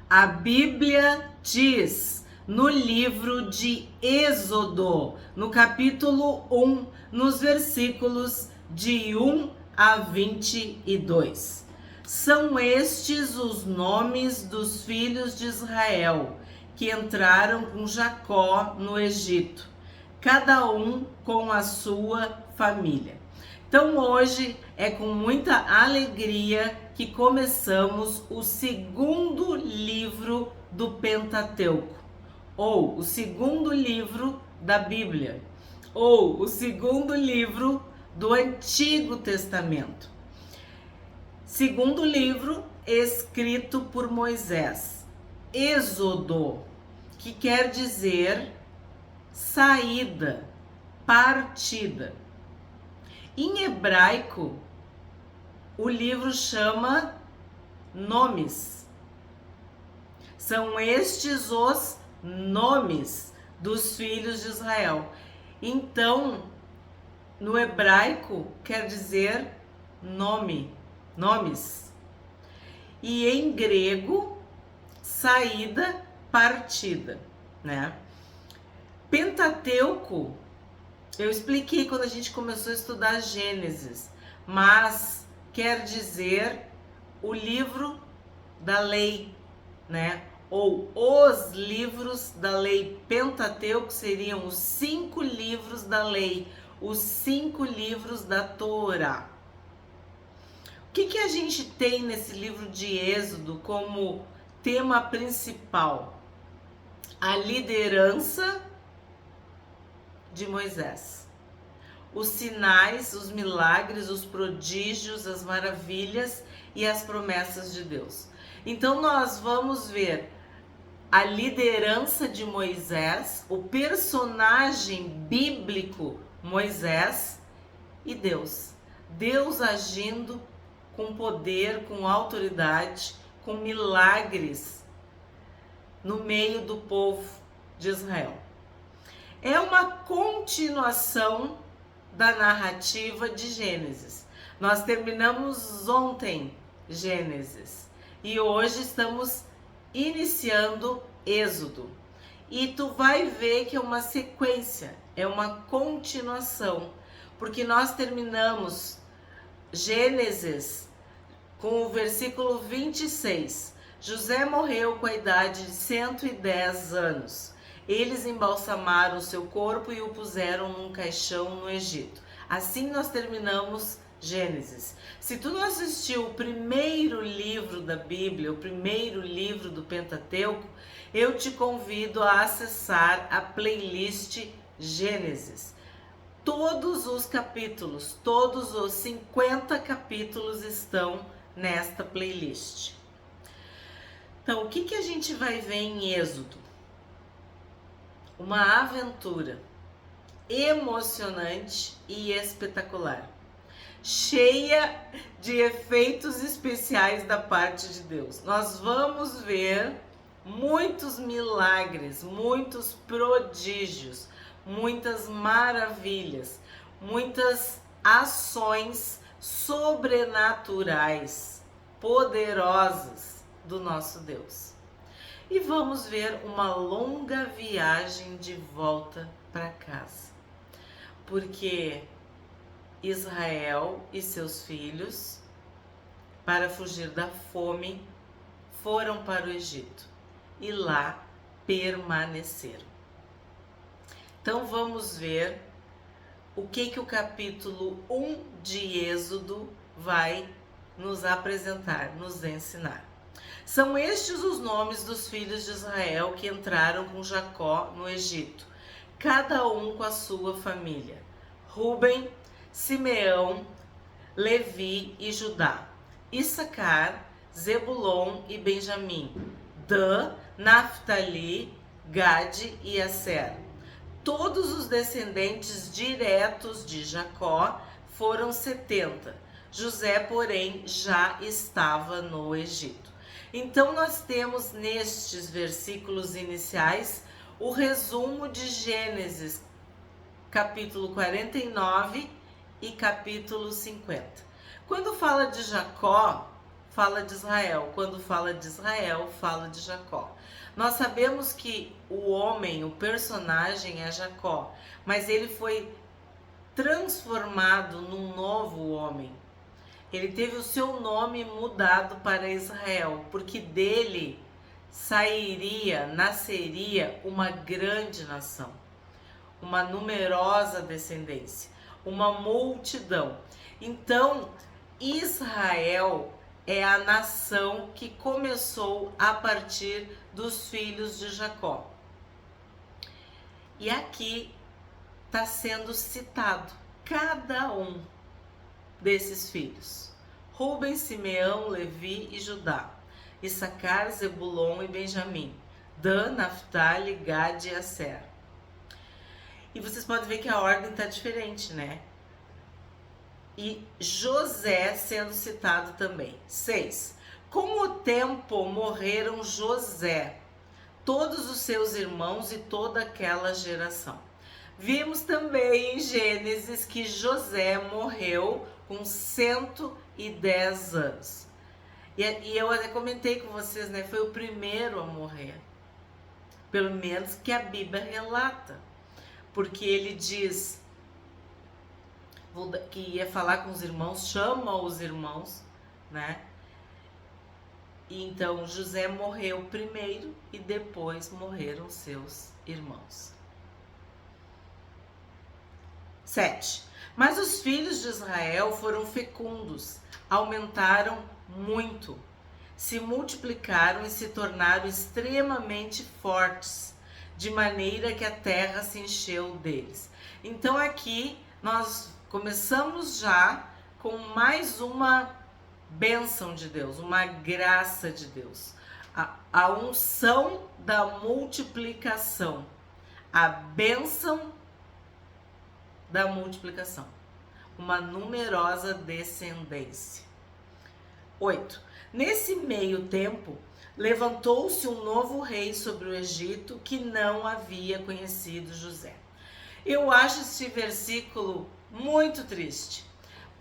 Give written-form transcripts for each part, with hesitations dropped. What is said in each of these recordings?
A Bíblia diz no livro de Êxodo, no capítulo 1, nos versículos de 1 a 22. São estes os nomes dos filhos de Israel que entraram com Jacó no Egito, cada um com a sua família. Então hoje é com muita alegria que começamos o segundo livro do Pentateuco, ou o segundo livro da Bíblia, ou o segundo livro do Antigo Testamento. Segundo livro escrito por Moisés, Êxodo, que quer dizer saída, partida. Em hebraico, o livro chama nomes. São estes os nomes dos filhos de Israel. Então, no hebraico quer dizer nome, nomes. E em grego, saída, partida, né? Pentateuco, eu expliquei quando a gente começou a estudar Gênesis, mas quer dizer o livro da lei, né? Ou os livros da lei. Pentateuco seriam os 5 livros da lei, os 5 livros da Torá. O que a gente tem nesse livro de Êxodo como tema principal? A liderança de Moisés. Os sinais, os milagres, os prodígios, as maravilhas e as promessas de Deus. Então nós vamos ver a liderança de Moisés, o personagem bíblico Moisés e Deus. Deus agindo com poder, com autoridade, com milagres no meio do povo de Israel. É uma continuação da narrativa de Gênesis. Nós terminamos ontem Gênesis e hoje estamos iniciando Êxodo. E tu vai ver que é uma sequência, é uma continuação, porque nós terminamos Gênesis com o versículo 26. José morreu com a idade de 110 anos. Eles embalsamaram o seu corpo e o puseram num caixão no Egito. Assim nós terminamos Gênesis. Se tu não assistiu o primeiro livro da Bíblia, o primeiro livro do Pentateuco, eu te convido a acessar a playlist Gênesis. Todos os capítulos, todos os 50 capítulos estão nesta playlist. Então, o que a gente vai ver em Êxodo? Uma aventura emocionante e espetacular, cheia de efeitos especiais da parte de Deus. Nós vamos ver muitos milagres, muitos prodígios, muitas maravilhas, muitas ações sobrenaturais, poderosas do nosso Deus. E vamos ver uma longa viagem de volta para casa, porque Israel e seus filhos, para fugir da fome, foram para o Egito e lá permaneceram. Então vamos ver o que o capítulo 1 de Êxodo vai nos apresentar, nos ensinar. São estes os nomes dos filhos de Israel que entraram com Jacó no Egito, cada um com a sua família: Ruben, Simeão, Levi e Judá, Issacar, Zebulon e Benjamim, Dan, Naftali, Gade e Asser. Todos os descendentes diretos de Jacó foram 70. José, porém, já estava no Egito. Então nós temos nestes versículos iniciais o resumo de Gênesis, capítulo 49 e capítulo 50. Quando fala de Jacó, fala de Israel. Quando fala de Israel, fala de Jacó. Nós sabemos que o homem, o personagem é Jacó, mas ele foi transformado num novo homem. Ele teve o seu nome mudado para Israel, porque dele nasceria uma grande nação, uma numerosa descendência, uma multidão. Então, Israel é a nação que começou a partir dos filhos de Jacó. E aqui está sendo citado cada um desses filhos: Rúben, Simeão, Levi e Judá, Issacar, Zebulon e Benjamim, Dan, Naftali, Gad e Aser. E vocês podem ver que a ordem está diferente, né? E José sendo citado também. 6. Com o tempo morreram José, todos os seus irmãos e toda aquela geração. Vimos também em Gênesis que José morreu com 110 anos. E eu até comentei com vocês, né? Foi o primeiro a morrer. Pelo menos que a Bíblia relata. Porque ele diz que ia falar com os irmãos, chama os irmãos, né? E então José morreu primeiro e depois morreram seus irmãos. 7. Mas os filhos de Israel foram fecundos, aumentaram muito, se multiplicaram e se tornaram extremamente fortes, de maneira que a terra se encheu deles. Então aqui nós começamos já com mais uma bênção de Deus, uma graça de Deus, a unção da multiplicação, a bênção da multiplicação, uma numerosa descendência. 8. Nesse meio tempo, levantou-se um novo rei sobre o Egito que não havia conhecido José. Eu acho esse versículo muito triste,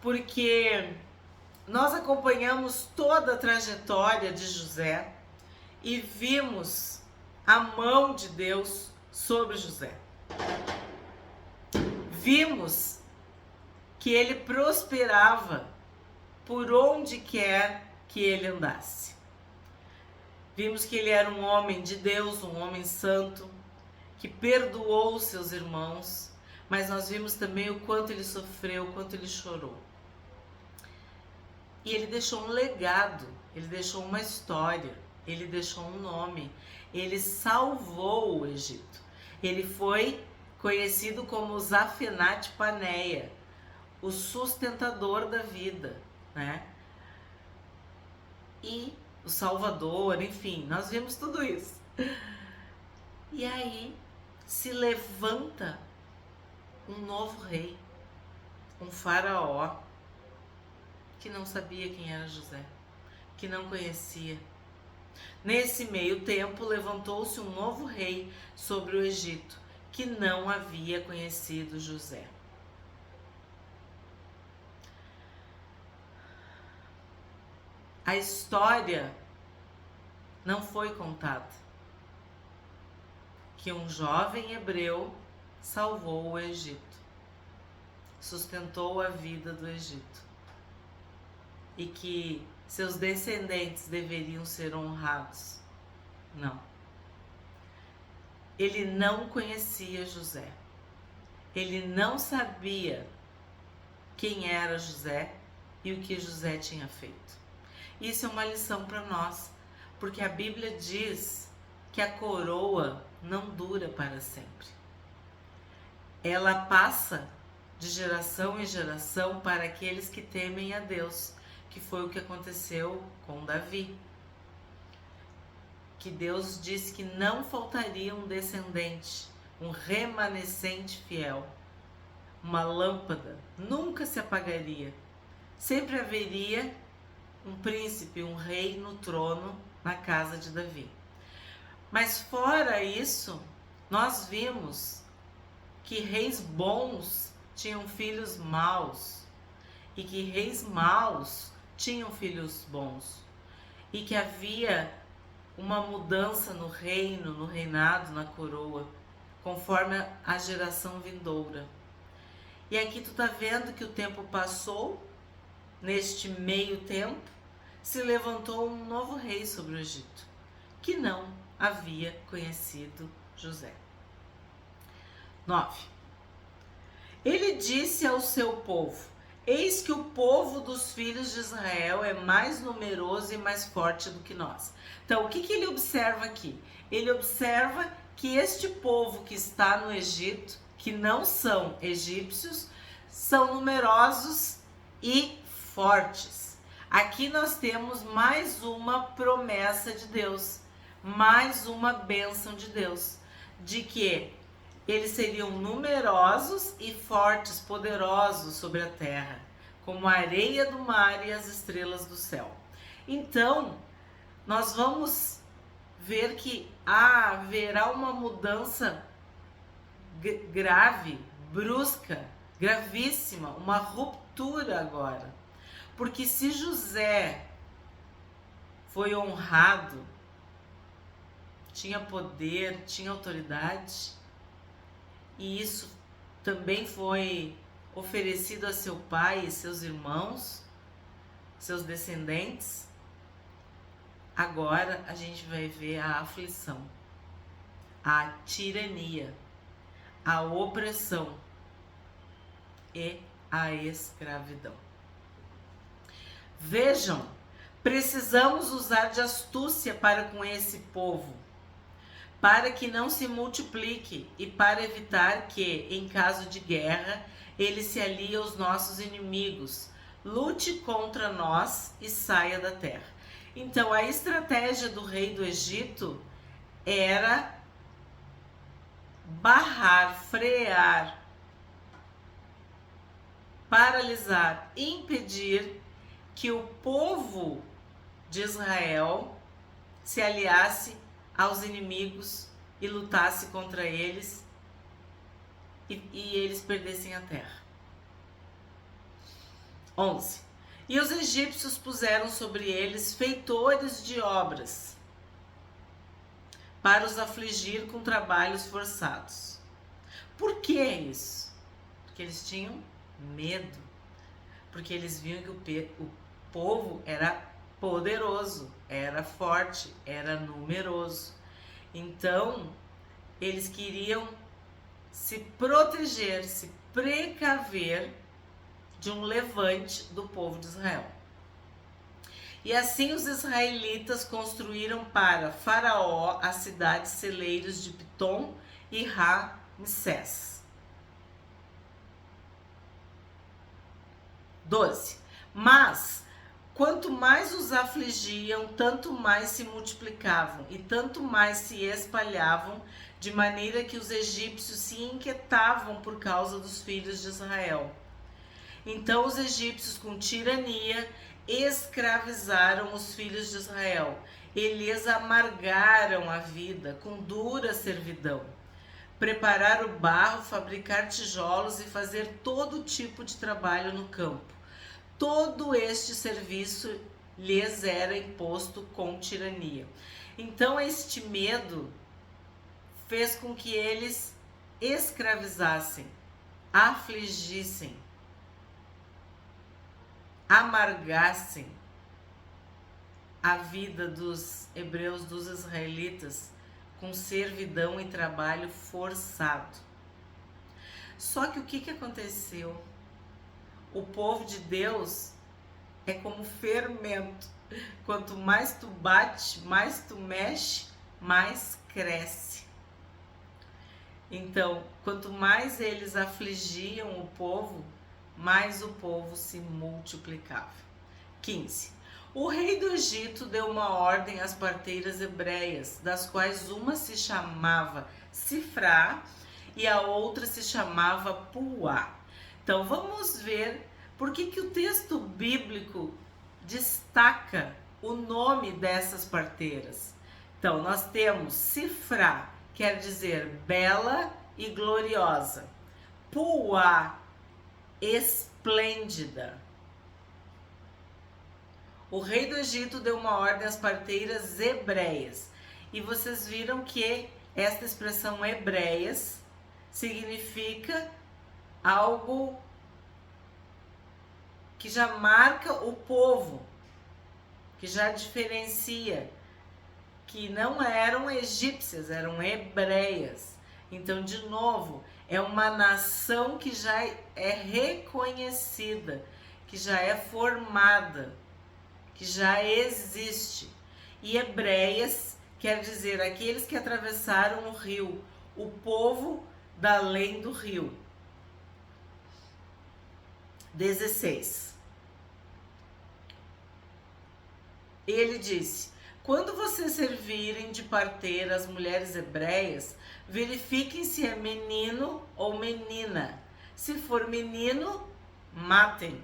porque nós acompanhamos toda a trajetória de José e vimos a mão de Deus sobre José. Vimos que ele prosperava por onde quer que ele andasse. Vimos que ele era um homem de Deus, um homem santo, que perdoou seus irmãos, mas nós vimos também o quanto ele sofreu, o quanto ele chorou. E ele deixou um legado, ele deixou uma história, ele deixou um nome, ele salvou o Egito. Ele foi conhecido como Zafenat Paneia, o sustentador da vida, né? E o Salvador, enfim, nós vimos tudo isso. E aí se levanta um novo rei, um faraó, que não sabia quem era José, que não conhecia. Nesse meio tempo levantou-se um novo rei sobre o Egito, que não havia conhecido José. A história não foi contada, que um jovem hebreu salvou o Egito, sustentou a vida do Egito e que seus descendentes deveriam ser honrados. Não. Ele não conhecia José, ele não sabia quem era José e o que José tinha feito. Isso é uma lição para nós, porque a Bíblia diz que a coroa não dura para sempre. Ela passa de geração em geração para aqueles que temem a Deus, que foi o que aconteceu com Davi. Que Deus disse que não faltaria um descendente, um remanescente fiel, uma lâmpada, nunca se apagaria. Sempre haveria um príncipe, um rei no trono na casa de Davi. Mas fora isso, nós vimos que reis bons tinham filhos maus e que reis maus tinham filhos bons. e que havia uma mudança no reino, no reinado, na coroa, conforme a geração vindoura. E aqui tu tá vendo que o tempo passou, neste meio tempo, se levantou um novo rei sobre o Egito, que não havia conhecido José. 9. Ele disse ao seu povo: eis que o povo dos filhos de Israel é mais numeroso e mais forte do que nós. Então, o que ele observa aqui? Ele observa que este povo que está no Egito, que não são egípcios, são numerosos e fortes. Aqui nós temos mais uma promessa de Deus, mais uma bênção de Deus, de que eles seriam numerosos e fortes, poderosos sobre a terra, como a areia do mar e as estrelas do céu. Então, nós vamos ver que haverá uma mudança grave, brusca, gravíssima, uma ruptura agora. Porque se José foi honrado, tinha poder, tinha autoridade, e isso também foi oferecido a seu pai e seus irmãos, seus descendentes, agora a gente vai ver a aflição, a tirania, a opressão e a escravidão. Vejam, precisamos usar de astúcia para com esse povo, para que não se multiplique e para evitar que, em caso de guerra, ele se alie aos nossos inimigos, lute contra nós e saia da terra. Então, a estratégia do rei do Egito era barrar, frear, paralisar, impedir que o povo de Israel se aliasse aos inimigos e lutasse contra eles e eles perdessem a terra. 11. E os egípcios puseram sobre eles feitores de obras para os afligir com trabalhos forçados. Por que isso? Porque eles tinham medo, porque eles viam que o povo era poderoso, era forte, era numeroso. Então, eles queriam se proteger, se precaver de um levante do povo de Israel. E assim os israelitas construíram para Faraó as cidades celeiros de Pitom e Ramsés. 12. Mas, quanto mais os afligiam, tanto mais se multiplicavam e tanto mais se espalhavam, de maneira que os egípcios se inquietavam por causa dos filhos de Israel. Então os egípcios, com tirania, escravizaram os filhos de Israel e lhes amargaram a vida com dura servidão. Preparar o barro, fabricar tijolos e fazer todo tipo de trabalho no campo. Todo este serviço lhes era imposto com tirania. Então este medo fez com que eles escravizassem, afligissem, amargassem a vida dos hebreus, dos israelitas, com servidão e trabalho forçado. Só que o que aconteceu? O povo de Deus é como fermento. Quanto mais tu bate, mais tu mexe, mais cresce. Então, quanto mais eles afligiam o povo, mais o povo se multiplicava. 15. O rei do Egito deu uma ordem às parteiras hebreias, das quais uma se chamava Sifrá e a outra se chamava Puá. Então vamos ver por que o texto bíblico destaca o nome dessas parteiras. Então nós temos Sifrá, quer dizer bela e gloriosa. Puá, esplêndida. O rei do Egito deu uma ordem às parteiras hebreias. E vocês viram que esta expressão hebreias significa algo que já marca o povo, que já diferencia, que não eram egípcias, eram hebreias. Então, de novo, é uma nação que já é reconhecida, que já é formada, que já existe. E hebreias quer dizer aqueles que atravessaram o rio, o povo da além do rio. 16. Ele disse: quando vocês servirem de parteira as mulheres hebreias, verifiquem se é menino ou menina. Se for menino, matem.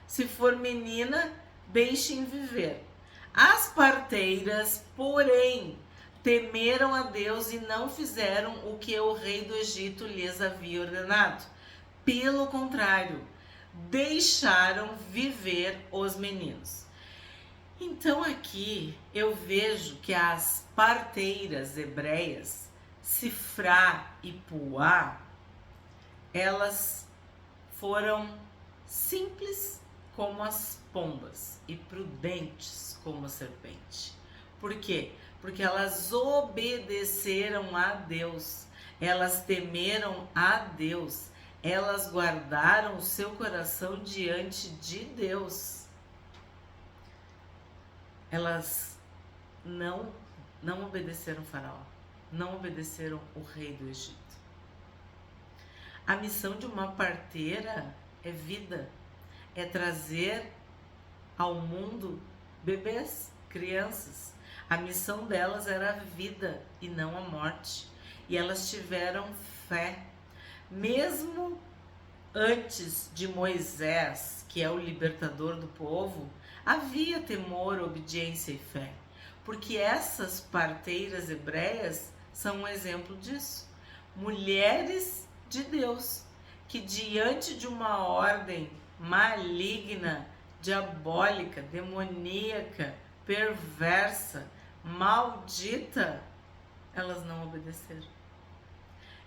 Se for menina, deixem viver. As parteiras, porém, temeram a Deus e não fizeram o que o rei do Egito lhes havia ordenado. Pelo contrário, deixaram viver os meninos. Então aqui eu vejo que as parteiras hebreias, Sifrá e Puá, elas foram simples como as pombas e prudentes como a serpente. Por quê? Porque elas obedeceram a Deus, elas temeram a Deus, elas guardaram o seu coração diante de Deus. Elas não obedeceram o faraó, não obedeceram o rei do Egito. A missão de uma parteira é vida, é trazer ao mundo bebês, crianças. A missão delas era a vida e não a morte. E elas tiveram fé. Mesmo antes de Moisés, que é o libertador do povo, havia temor, obediência e fé, porque essas parteiras hebreias são um exemplo disso. Mulheres de Deus, que diante de uma ordem maligna, diabólica, demoníaca, perversa, maldita, elas não obedeceram.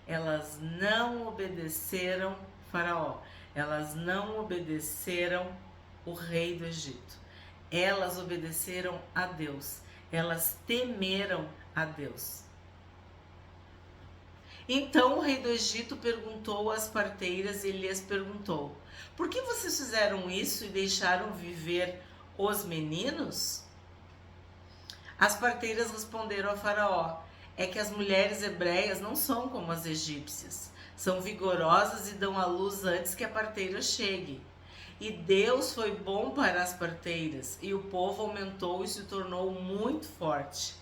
Elas não obedeceram Faraó, elas não obedeceram o rei do Egito. Elas obedeceram a Deus, elas temeram a Deus. Então o rei do Egito perguntou às parteiras, ele lhes perguntou: por que vocês fizeram isso e deixaram viver os meninos? As parteiras responderam a Faraó: é que as mulheres hebreias não são como as egípcias, são vigorosas e dão à luz antes que a parteira chegue. E Deus foi bom para as parteiras, e o povo aumentou e se tornou muito forte.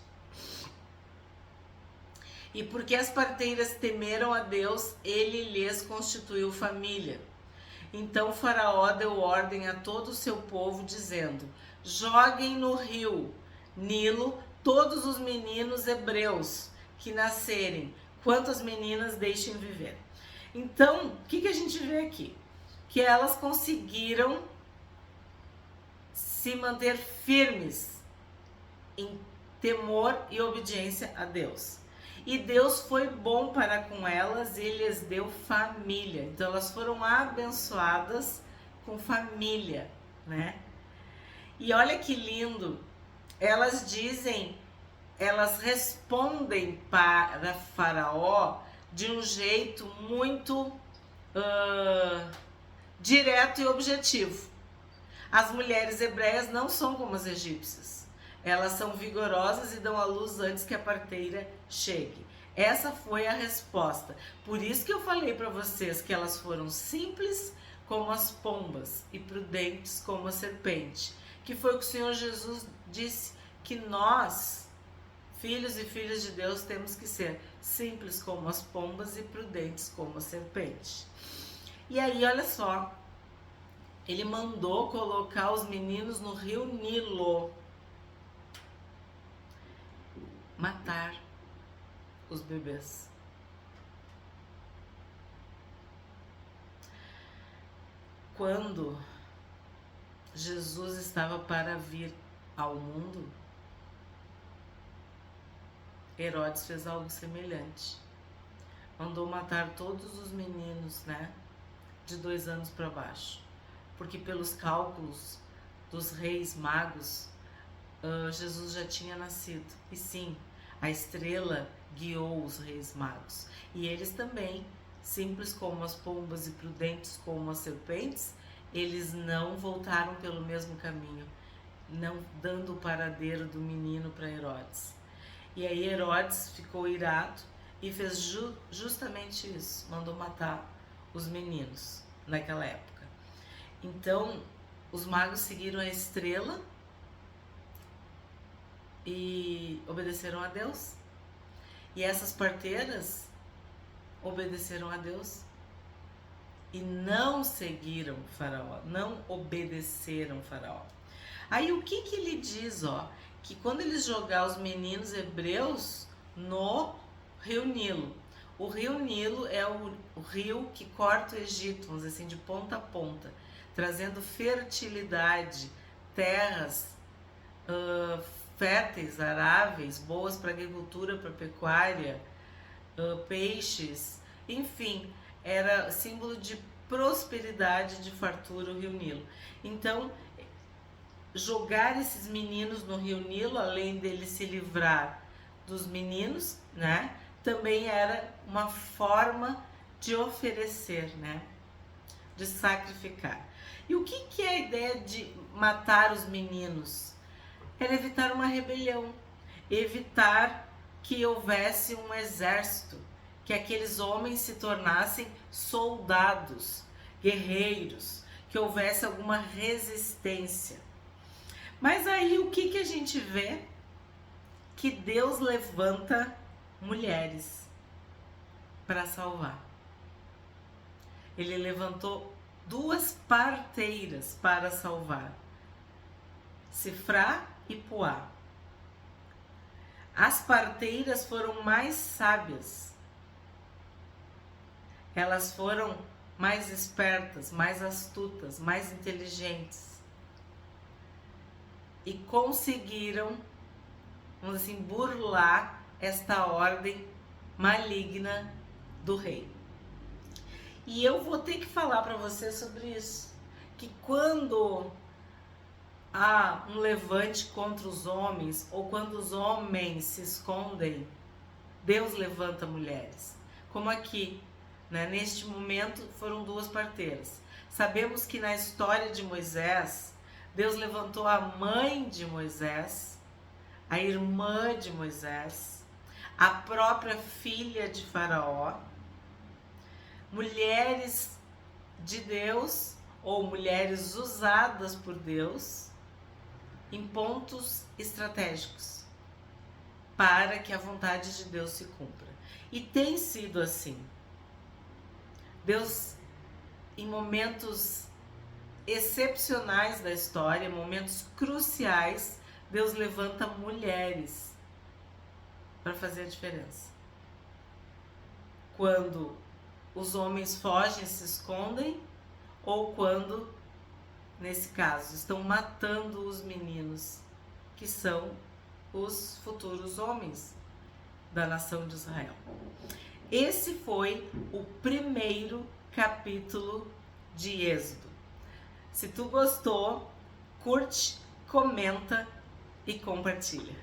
E porque as parteiras temeram a Deus, ele lhes constituiu família. Então Faraó deu ordem a todo o seu povo, dizendo: joguem no rio Nilo todos os meninos hebreus que nascerem, quantas meninas deixem viver. Então, o que a gente vê aqui? Que elas conseguiram se manter firmes em temor e obediência a Deus. E Deus foi bom para com elas e lhes deu família. Então elas foram abençoadas com família, né? E olha que lindo, elas dizem, elas respondem para Faraó de um jeito muito direto e objetivo. As mulheres hebreias não são como as egípcias. Elas são vigorosas e dão à luz antes que a parteira chegue. Essa foi a resposta. Por isso que eu falei para vocês que elas foram simples como as pombas e prudentes como a serpente. Que foi o que o Senhor Jesus disse, que nós, filhos e filhas de Deus, temos que ser simples como as pombas e prudentes como a serpente. E aí, olha só, ele mandou colocar os meninos no rio Nilo, matar os bebês. Quando Jesus estava para vir ao mundo, Herodes fez algo semelhante. Mandou matar todos os meninos, né, de 2 anos para baixo. Porque pelos cálculos dos reis magos, Jesus já tinha nascido. E sim, a estrela guiou os reis magos. E eles também, simples como as pombas e prudentes como as serpentes, eles não voltaram pelo mesmo caminho, não dando o paradeiro do menino para Herodes. E aí Herodes ficou irado e fez justamente isso, mandou matar os meninos naquela época. Então, os magos seguiram a estrela e obedeceram a Deus. E essas parteiras obedeceram a Deus e não seguiram Faraó, não obedeceram Faraó. Aí o que ele diz, ó? Que quando eles jogar os meninos hebreus no Rio Nilo. O Rio Nilo é o rio que corta o Egito, vamos dizer assim, de ponta a ponta, trazendo fertilidade, terras férteis, aráveis, boas para agricultura, para pecuária, peixes, enfim, era símbolo de prosperidade, de fartura o Rio Nilo. Então, jogar esses meninos no Rio Nilo, além dele se livrar dos meninos, né, também era uma forma de oferecer, né, de sacrificar. E o que é a ideia de matar os meninos? Era evitar uma rebelião, evitar que houvesse um exército, que aqueles homens se tornassem soldados, guerreiros, que houvesse alguma resistência. Mas aí o que a gente vê? Que Deus levanta mulheres para salvar. Ele levantou 2 parteiras para salvar, Sifrá e Puá. As parteiras foram mais sábias, elas foram mais espertas, mais astutas, mais inteligentes e conseguiram, vamos assim, burlar esta ordem maligna do rei. E eu vou ter que falar para você sobre isso, que quando há um levante contra os homens, ou quando os homens se escondem, Deus levanta mulheres. Como aqui, né? Neste momento foram 2 parteiras. Sabemos que na história de Moisés, Deus levantou a mãe de Moisés, a irmã de Moisés, a própria filha de Faraó, mulheres de Deus ou mulheres usadas por Deus em pontos estratégicos para que a vontade de Deus se cumpra. E tem sido assim. Deus, em momentos excepcionais da história, momentos cruciais, Deus levanta mulheres para fazer a diferença. Quando os homens fogem, se escondem, ou quando, nesse caso, estão matando os meninos, que são os futuros homens da nação de Israel. Esse foi o primeiro capítulo de Êxodo. Se tu gostou, curte, comenta e compartilha.